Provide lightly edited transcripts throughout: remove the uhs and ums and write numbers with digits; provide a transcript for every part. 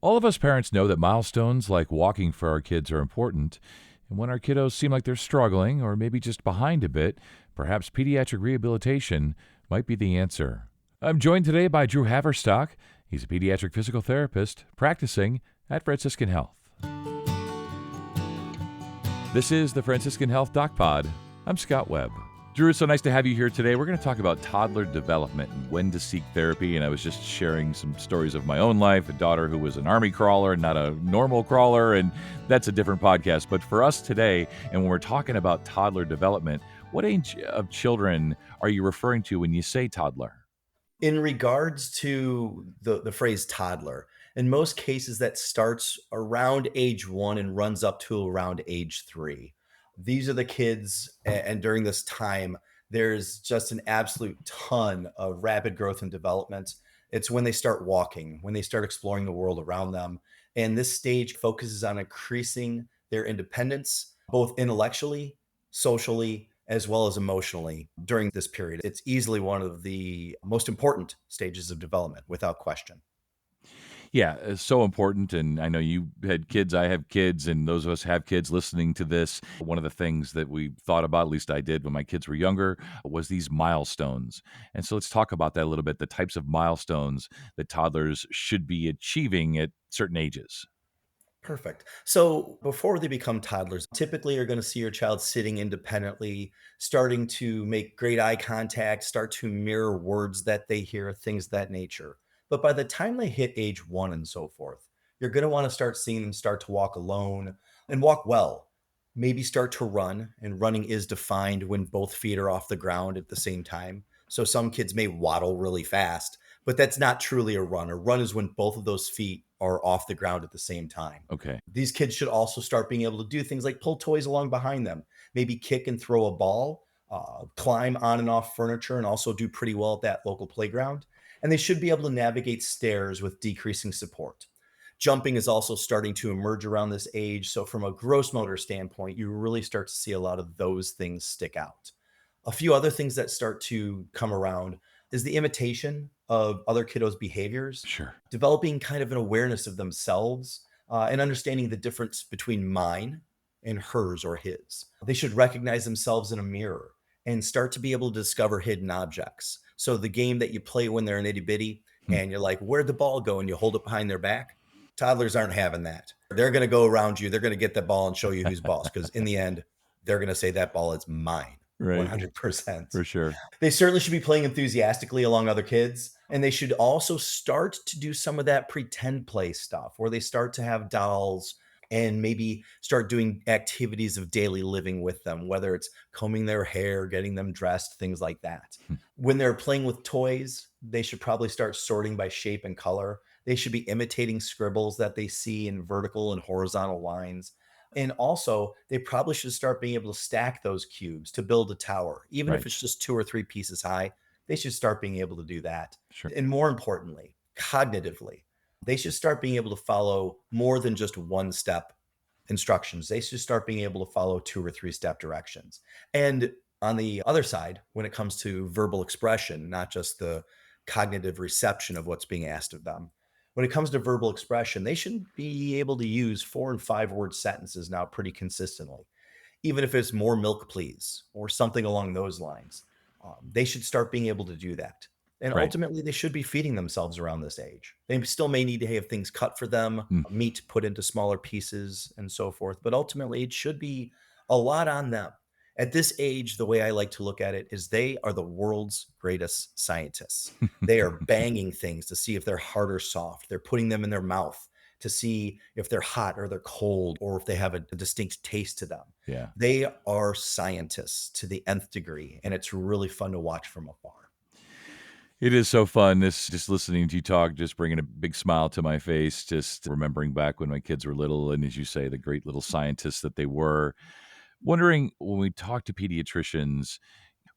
All of us parents know that milestones like walking for our kids are important. And when our kiddos seem like they're struggling or maybe just behind a bit, perhaps pediatric rehabilitation might be the answer. I'm joined today by Drew Haverstock. He's a pediatric physical therapist practicing at Franciscan Health. This is the Franciscan Health Doc Pod. I'm Scott Webb. Drew, it's so nice to have you here today. We're going to talk about toddler development and when to seek therapy. And I was just sharing some stories of my own life, a daughter who was an army crawler, not a normal crawler, and that's a different podcast. But for us today, and when we're talking about toddler development, what age of children are you referring to when you say toddler? In regards to the phrase toddler, in most cases that starts around age 1 and runs up to around age 3. These are the kids, and during this time, there's just an absolute ton of rapid growth and development. It's when they start walking, when they start exploring the world around them, and this stage focuses on increasing their independence, both intellectually, socially, as well as emotionally during this period. It's easily one of the most important stages of development, without question. Yeah, it's so important. And I know you had kids, I have kids, and those of us have kids listening to this. One of the things that we thought about, at least I did when my kids were younger, was these milestones. And so let's talk about that a little bit, the types of milestones that toddlers should be achieving at certain ages. Perfect. So before they become toddlers, typically you're going to see your child sitting independently, starting to make great eye contact, start to mirror words that they hear, things of that nature. But by the time they hit age 1 and so forth, you're going to want to start seeing them start to walk alone and walk well. Maybe start to run, and running is defined when both feet are off the ground at the same time. So some kids may waddle really fast, but that's not truly a run. A run is when both of those feet are off the ground at the same time. Okay. These kids should also start being able to do things like pull toys along behind them, maybe kick and throw a ball, climb on and off furniture, and also do pretty well at that local playground. And they should be able to navigate stairs with decreasing support. Jumping is also starting to emerge around this age. So, from a gross motor standpoint, you really start to see a lot of those things stick out. A few other things that start to come around is the imitation of other kiddos' behaviors, Sure. developing kind of an awareness of themselves, and understanding the difference between mine and hers or his. They should recognize themselves in a mirror and start to be able to discover hidden objects. So the game that you play when they're an itty bitty Hmm. and you're like, where'd the ball go? And you hold it behind their back. Toddlers aren't having that. They're going to go around you. They're going to get the ball and show you who's boss, because in the end, they're going to say that ball is mine. Right. 100%. For sure. They certainly should be playing enthusiastically along other kids. And they should also start to do some of that pretend play stuff where they start to have dolls and maybe start doing activities of daily living with them, whether it's combing their hair, getting them dressed, things like that. Hmm. When they're playing with toys, they should probably start sorting by shape and color. They should be imitating scribbles that they see in vertical and horizontal lines. And also, they probably should start being able to stack those cubes to build a tower. Even if Right. it's just 2 or 3 pieces high, they should start being able to do that. Sure. And more importantly, cognitively, they should start being able to follow more than just one step instructions. They should start being able to follow 2 or 3 step directions. And on the other side, when it comes to verbal expression, not just the cognitive reception of what's being asked of them, when it comes to verbal expression, they should be able to use 4 and 5 word sentences now pretty consistently, even if it's more milk, please, or something along those lines. They should start being able to do that. And Right. ultimately, they should be feeding themselves around this age. They still may need to have things cut for them, Hmm. meat put into smaller pieces, and so forth. But ultimately, it should be a lot on them. At this age, the way I like to look at it is they are the world's greatest scientists. They are banging things to see if they're hard or soft. They're putting them in their mouth to see if they're hot or they're cold or if they have a distinct taste to them. Yeah. They are scientists to the nth degree, and it's really fun to watch from afar. It is so fun. This just listening to you talk, just bringing a big smile to my face, just remembering back when my kids were little. And as you say, the great little scientists that they were. Wondering when we talk to pediatricians,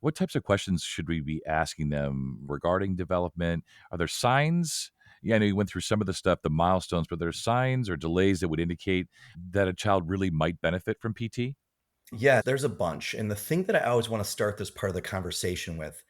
what types of questions should we be asking them regarding development? Are there signs? Yeah, I know you went through some of the stuff, the milestones, but are there signs or delays that would indicate that a child really might benefit from PT? Yeah, there's a bunch. And the thing that I always want to start this part of the conversation with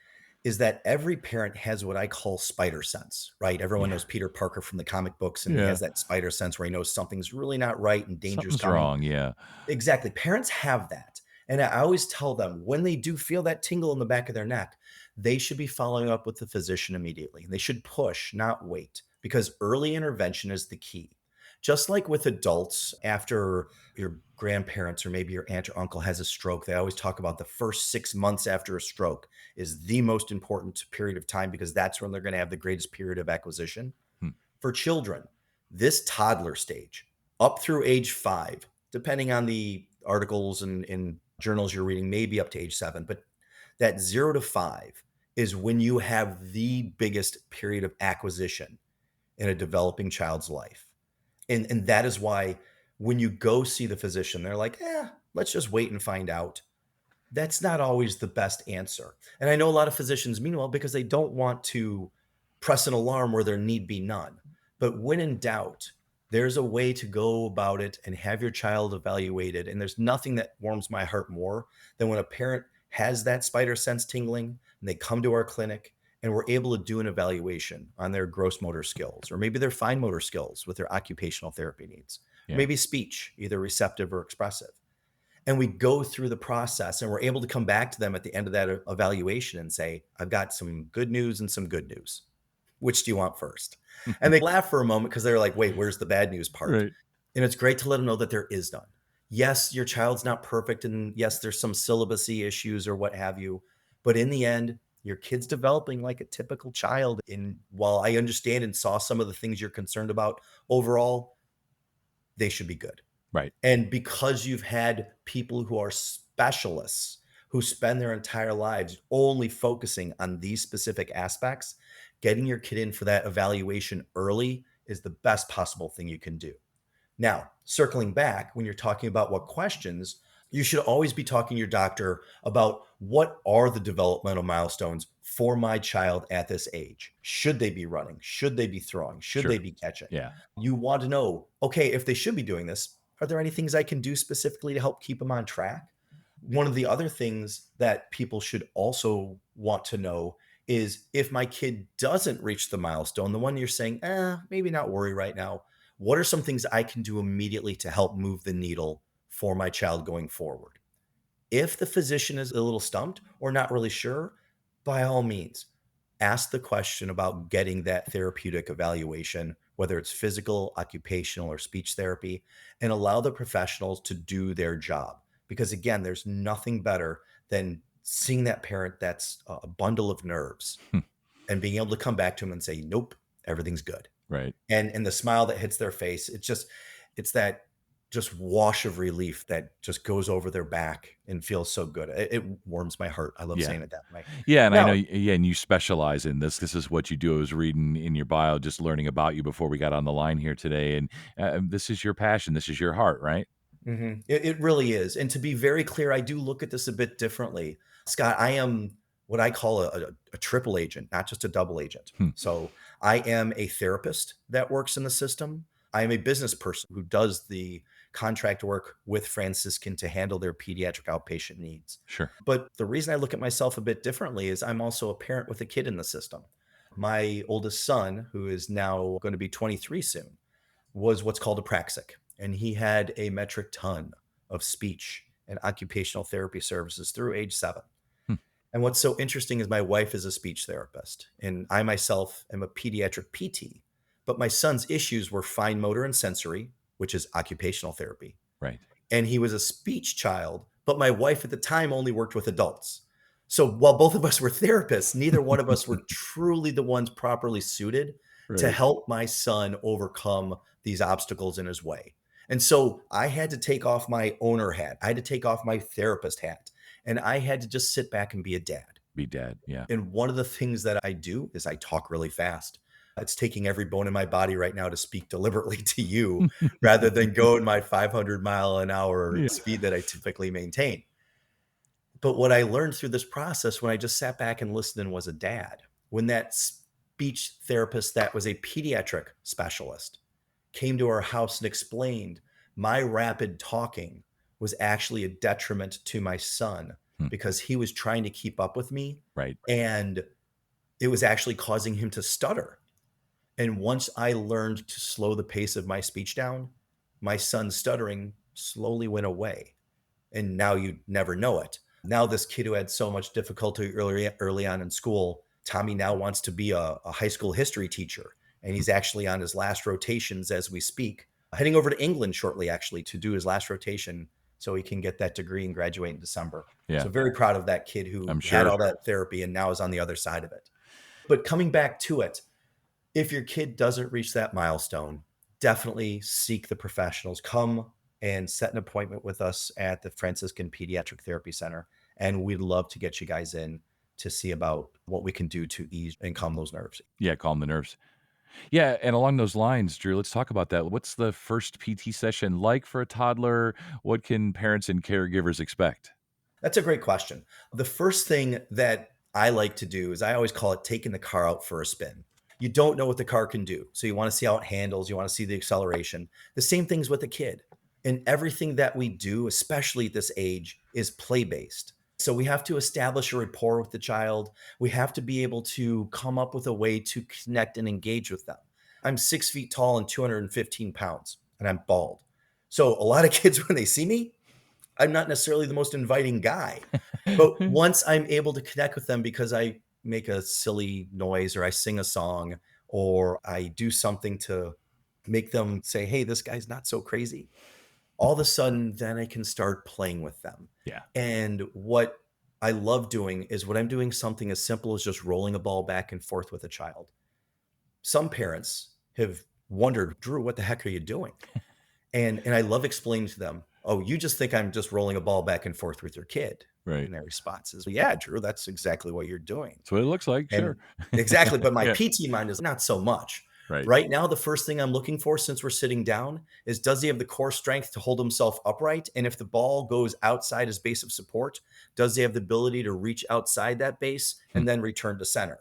is that every parent has what I call spider sense, right? Everyone Yeah. knows Peter Parker from the comic books, and he Yeah. has that spider sense where he knows something's really not right and danger's Something's coming. wrong, yeah. Exactly. Parents have that. And I always tell them when they do feel that tingle in the back of their neck, they should be following up with the physician immediately. They should push, not wait, because early intervention is the key. Just like with adults, after your grandparents or maybe your aunt or uncle has a stroke, they always talk about the first 6 months after a stroke is the most important period of time because that's when they're going to have the greatest period of acquisition Hmm. for children, this toddler stage, up through age 5, depending on the articles and journals you're reading, maybe up to age 7, but that 0 to 5 is when you have the biggest period of acquisition in a developing child's life. And that is why when you go see the physician, they're like, let's just wait and find out. That's not always the best answer. And I know a lot of physicians, meanwhile, because they don't want to press an alarm where there need be none. But when in doubt, there's a way to go about it and have your child evaluated. And there's nothing that warms my heart more than when a parent has that spider sense tingling and they come to our clinic and we're able to do an evaluation on their gross motor skills or maybe their fine motor skills with their occupational therapy needs, or Yeah. maybe speech, either receptive or expressive, and we go through the process and we're able to come back to them at the end of that evaluation and say, I've got some good news and some good news. Which do you want first? And they laugh for a moment because they're like, wait, where's the bad news part? Right. And it's great to let them know that there is none. Yes, your child's not perfect. And yes, there's some syllabusy issues or what have you. But in the end, your kid's developing like a typical child. And while I understand and saw some of the things you're concerned about, overall, they should be good. Right. And because you've had people who are specialists who spend their entire lives only focusing on these specific aspects, getting your kid in for that evaluation early is the best possible thing you can do. Now, circling back, when you're talking about what questions, you should always be talking to your doctor about what are the developmental milestones for my child at this age? Should they be running? Should they be throwing? Should they Sure. be catching? Yeah. You want to know, okay, if they should be doing this, are there any things I can do specifically to help keep them on track? One of the other things that people should also want to know is if my kid doesn't reach the milestone, the one you're saying, maybe not worry right now. What are some things I can do immediately to help move the needle for my child going forward? If the physician is a little stumped or not really sure, by all means, ask the question about getting that therapeutic evaluation, whether it's physical, occupational, or speech therapy, and allow the professionals to do their job. Because again, there's nothing better than seeing that parent that's a bundle of nerves Hmm. and being able to come back to them and say, nope, everything's good. Right. And the smile that hits their face, it's that just wash of relief that just goes over their back and feels so good. It warms my heart. I love Yeah. saying it that way. Yeah, and I know Now yeah, and you specialize in this. This is what you do. I was reading in your bio, just learning about you before we got on the line here today, and, this is your passion. This is your heart, right? mhm, it really is, and to be very clear, I do look at this a bit differently. Scott, I am what I call a triple agent, not just a double agent. Hmm. So, I am a therapist that works in the system. I am a business person who does the contract work with Franciscan to handle their pediatric outpatient needs. Sure. But the reason I look at myself a bit differently is I'm also a parent with a kid in the system. My oldest son, who is now going to be 23 soon, was what's called a praxic, and he had a metric ton of speech and occupational therapy services through age 7. Hmm. And what's so interesting is my wife is a speech therapist, and I myself am a pediatric PT. But my son's issues were fine motor and sensory, which is occupational therapy, Right. and he was a speech child, but my wife at the time only worked with adults. So while both of us were therapists, neither one of us were truly the ones properly suited to Right. help my son overcome these obstacles in his way. And so I had to take off my owner hat. I had to take off my therapist hat, and I had to just sit back and be a dad. Be dead. Yeah. And one of the things that I do is I talk really fast. It's taking every bone in my body right now to speak deliberately to you rather than go in my 500-mile an hour Yeah. speed that I typically maintain. But what I learned through this process when I just sat back and listened and was a dad, when that speech therapist that was a pediatric specialist came to our house and explained my rapid talking was actually a detriment to my son Hmm. because he was trying to keep up with me, Right. and it was actually causing him to stutter. And once I learned to slow the pace of my speech down, my son's stuttering slowly went away. And now you never know it. Now this kid who had so much difficulty early on in school, Tommy now wants to be a high school history teacher, and Hmm. he's actually on his last rotations as we speak, heading over to England shortly actually to do his last rotation so he can get that degree and graduate in December. Yeah, So very proud of that kid who I'm had sure. all that therapy and now is on the other side of it. But coming back to it, if your kid doesn't reach that milestone, definitely seek the professionals. Come and set an appointment with us at the Franciscan Pediatric Therapy Center, and we'd love to get you guys in to see about what we can do to ease and calm those nerves. Yeah, calm the nerves. Yeah, and along those lines, Drew, let's talk about that. What's the first PT session like for a toddler? What can parents and caregivers expect? That's a great question. The first thing that I like to do is I always call it taking the car out for a spin. You don't know what the car can do. So you want to see how it handles, you want to see the acceleration. The same things with a kid. And everything that we do, especially at this age, is play based. So we have to establish a rapport with the child. We have to be able to come up with a way to connect and engage with them. I'm 6 feet tall and 215 pounds, and I'm bald. So a lot of kids, when they see me, I'm not necessarily the most inviting guy. But once I'm able to connect with them because I make a silly noise or I sing a song or I do something to make them say, "Hey, this guy's not so crazy." All of a sudden, then I can start playing with them. Yeah. And what I love doing is when I'm doing something as simple as just rolling a ball back and forth with a child. Some parents have wondered, "Drew, what the heck are you doing?" And I love explaining to them, "Oh, you just think I'm just rolling a ball back and forth with your kid." Right. And their response is, "Yeah, Drew, that's exactly what you're doing." That's what it looks like, And sure. exactly, but my Yeah, PT mind is not so much. right. Right now, the first thing I'm looking for since we're sitting down is, does he have the core strength to hold himself upright? And if the ball goes outside his base of support, does he have the ability to reach outside that base Hmm. and then return to center?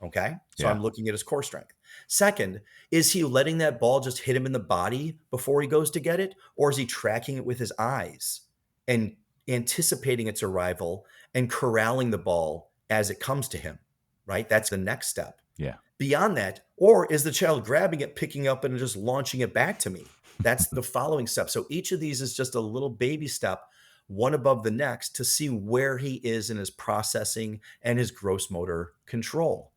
Okay. So Yeah, I'm looking at his core strength. Second, is he letting that ball just hit him in the body before he goes to get it? Or is he tracking it with his eyes and anticipating its arrival and corralling the ball as it comes to him? Right. That's the next step. yeah. Beyond that, or is the child grabbing it, picking up, and just launching it back to me? That's the following step. So each of these is just a little baby step, one above the next, to see where he is in his processing and his gross motor control.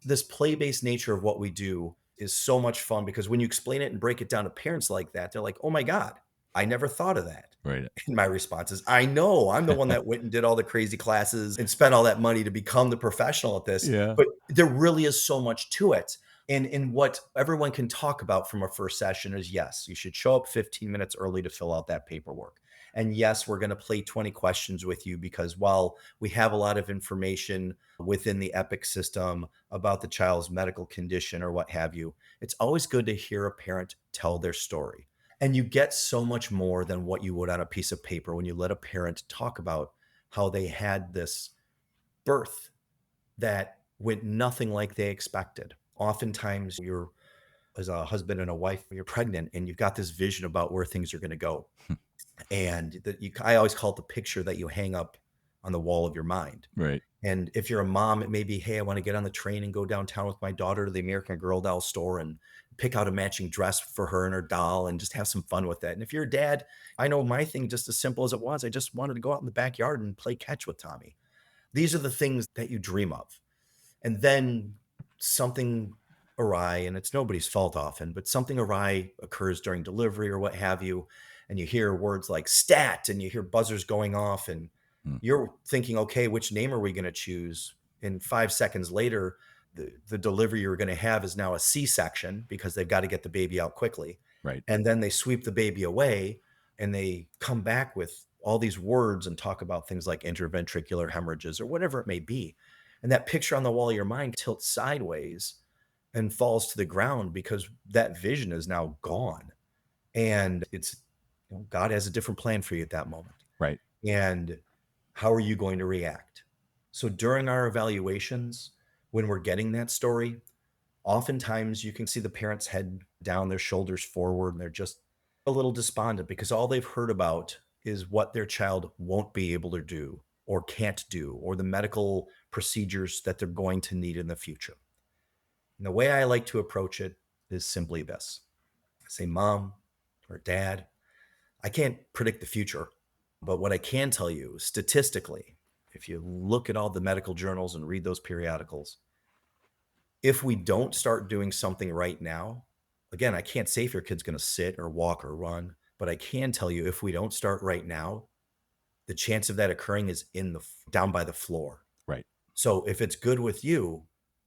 This play-based nature of what we do is so much fun because when you explain it and break it down to parents like that, they're like, "Oh my God, I never thought of that." Right. And my response is, "I know, I'm the one that went and did all the crazy classes and spent all that money to become the professional at this, Yeah. but there really is so much to it." And what everyone can talk about from a first session is, yes, you should show up 15 minutes early to fill out that paperwork. And yes, we're going to play 20 questions with you because while we have a lot of information within the Epic system about the child's medical condition or what have you, it's always good to hear a parent tell their story. And you get so much more than what you would on a piece of paper when you let a parent talk about how they had this birth that went nothing like they expected. Oftentimes, you're as a husband and a wife, you're pregnant and you've got this vision about where things are going to go. And that I always call it the picture that you hang up on the wall of your mind. Right. And if you're a mom, it may be, "Hey, I want to get on the train and go downtown with my daughter to the American Girl doll store and pick out a matching dress for her and her doll and just have some fun with that." And if you're a dad, I know my thing, just as simple as it was, I just wanted to go out in the backyard and play catch with Tommy. These are the things that you dream of. And then something awry, and it's nobody's fault often, but something awry occurs during delivery or what have you, and you hear words like stat and you hear buzzers going off, and Hmm. you're thinking, okay, which name are we going to choose? And 5 seconds later, the delivery you're going to have is now a C-section because they've got to get the baby out quickly. Right. And then they sweep the baby away and they come back with all these words and talk about things like intraventricular hemorrhages or whatever it may be. And that picture on the wall of your mind tilts sideways and falls to the ground because that vision is now gone. And it's, God has a different plan for you at that moment. Right. And how are you going to react? So during our evaluations, when we're getting that story, oftentimes you can see the parents' head down, their shoulders forward, and they're just a little despondent because all they've heard about is what their child won't be able to do or can't do, or the medical procedures that they're going to need in the future. And the way I like to approach it is simply this: I say, Mom or Dad, I can't predict the future, but what I can tell you statistically, if you look at all the medical journals and read those periodicals, if we don't start doing something right now, again, I can't say if your kid's going to sit or walk or run, but I can tell you if we don't start right now, the chance of that occurring is down by the floor. Right. So if it's good with you,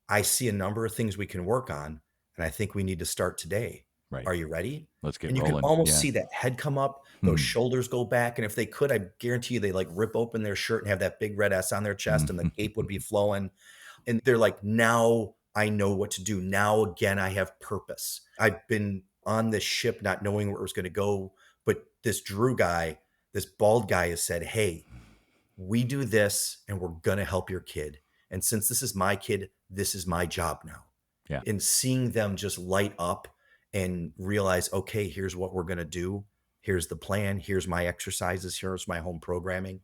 I see a number of things we can work on, and I think we need to start today. Right. Are you ready? Let's get And you can rolling. almost Yeah. see that head come up, those Mhm. shoulders go back, and if they could, I guarantee you they like rip open their shirt and have that big red S on their chest, and the cape would be flowing. And they're like, now I know what to do. Now again, I have purpose. I've been on this ship not knowing where it was going to go, but this Drew guy, this bald guy, has said, hey, we do this and we're going to help your kid. And since this is my kid, this is my job now. Yeah. And seeing them just light up and realize, okay, here's what we're going to do. Here's the plan. Here's my exercises. Here's my home programming.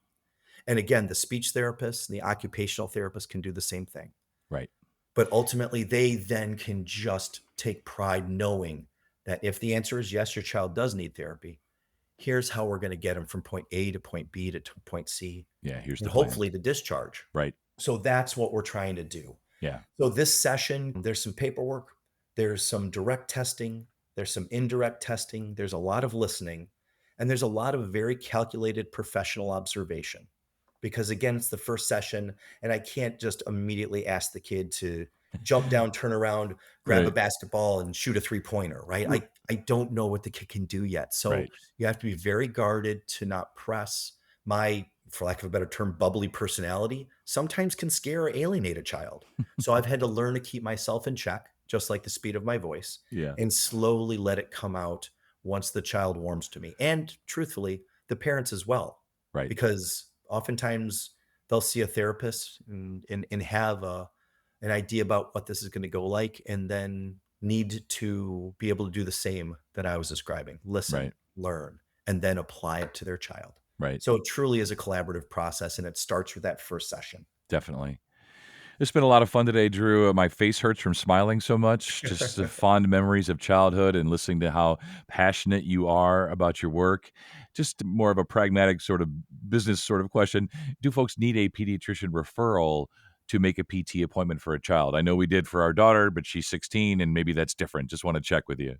And again, the speech therapist and the occupational therapist can do the same thing. Right. But ultimately, they then can just take pride knowing that if the answer is yes, your child does need therapy, here's how we're going to get them from point A to point B to point C, Yeah. Here's and the plan. hopefully to discharge. Right. So that's what we're trying to do. Yeah. So this session, there's some paperwork, there's some direct testing, there's some indirect testing, there's a lot of listening, and there's a lot of very calculated professional observation. Because again, it's the first session, and I can't just immediately ask the kid to jump down, turn around, grab a Right. basketball, and shoot a three-pointer, right? R I don't know what the kid can do yet. So right. you have to be very guarded to not press. My, for lack of a better term, bubbly personality sometimes can scare or alienate a child. So I've had to learn to keep myself in check, just like the speed of my voice, Yeah. and slowly let it come out once the child warms to me. And truthfully, the parents as well, Right. because oftentimes they'll see a therapist and have an idea about what this is going to go like, and then need to be able to do the same that I was describing: listen, Right. learn, and then apply it to their child. Right. So it truly is a collaborative process, and it starts with that first session. Definitely. It's been a lot of fun today, Drew. My face hurts from smiling so much. Just the fond memories of childhood and listening to how passionate you are about your work. Just more of a pragmatic sort of business sort of question. Do folks need a pediatrician referral to make a PT appointment for a child? I know we did for our daughter, but she's 16 and maybe that's different. Just want to check with you.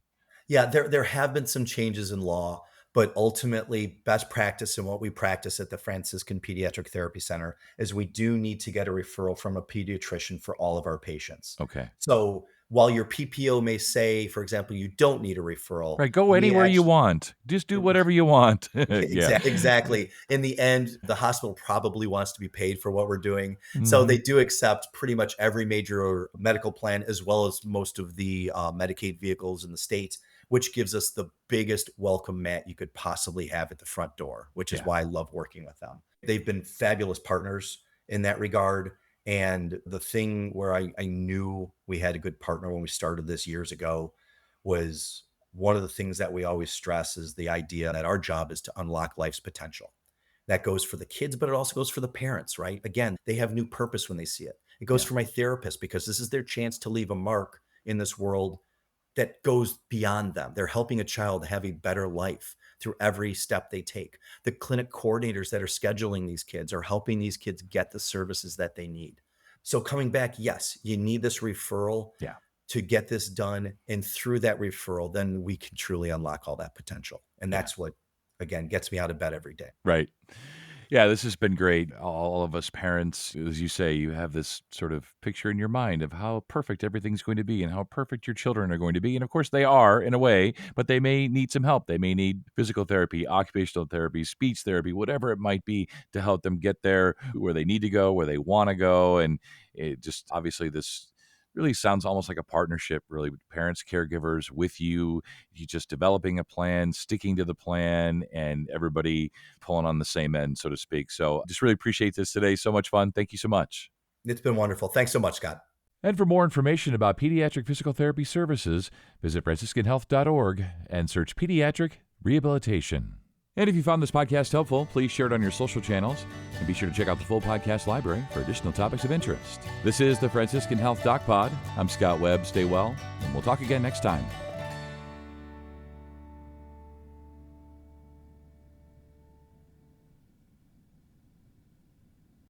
Yeah, there have been some changes in law, but ultimately, best practice and what we practice at the Franciscan Pediatric Therapy Center is we do need to get a referral from a pediatrician for all of our patients. Okay. So while your PPO may say, for example, you don't need a referral, Right. Go we anywhere you actually want. Just do whatever you want. Yeah. Exactly. In the end, the hospital probably wants to be paid for what we're doing. So they Mhm. do accept pretty much every major medical plan, as well as most of the Medicaid vehicles in the state, which gives us the biggest welcome mat you could possibly have at the front door, which is Yeah. why I love working with them. They've been fabulous partners in that regard. And the thing where I knew we had a good partner when we started this years ago was one of the things that we always stress is the idea that our job is to unlock life's potential. That goes for the kids, but it also goes for the parents, right? Again, they have new purpose when they see it. It goes Yeah. for my therapist because this is their chance to leave a mark in this world that goes beyond them. They're helping a child have a better life through every step they take. The clinic coordinators that are scheduling these kids are helping these kids get the services that they need. So coming back, yes, you need this referral Yeah. to get this done. And through that referral, then we can truly unlock all that potential. And Yeah. that's what, again, gets me out of bed every day. Right. Yeah, this has been great. All of us parents, as you say, you have this sort of picture in your mind of how perfect everything's going to be and how perfect your children are going to be. And of course, they are in a way, but they may need some help. They may need physical therapy, occupational therapy, speech therapy, whatever it might be to help them get there where they need to go, where they want to go. And it just obviously, this really sounds almost like a partnership, really, with parents, caregivers with you. You just developing a plan, sticking to the plan, and everybody pulling on the same end, so to speak. So just really appreciate this today. So much fun. Thank you so much. It's been wonderful. Thanks so much, Scott. And for more information about pediatric physical therapy services, visit franciscanhealth.org and search pediatric rehabilitation. And if you found this podcast helpful, please share it on your social channels and be sure to check out the full podcast library for additional topics of interest. This is the Franciscan Health Doc Pod. I'm Scott Webb. Stay well, and we'll talk again next time.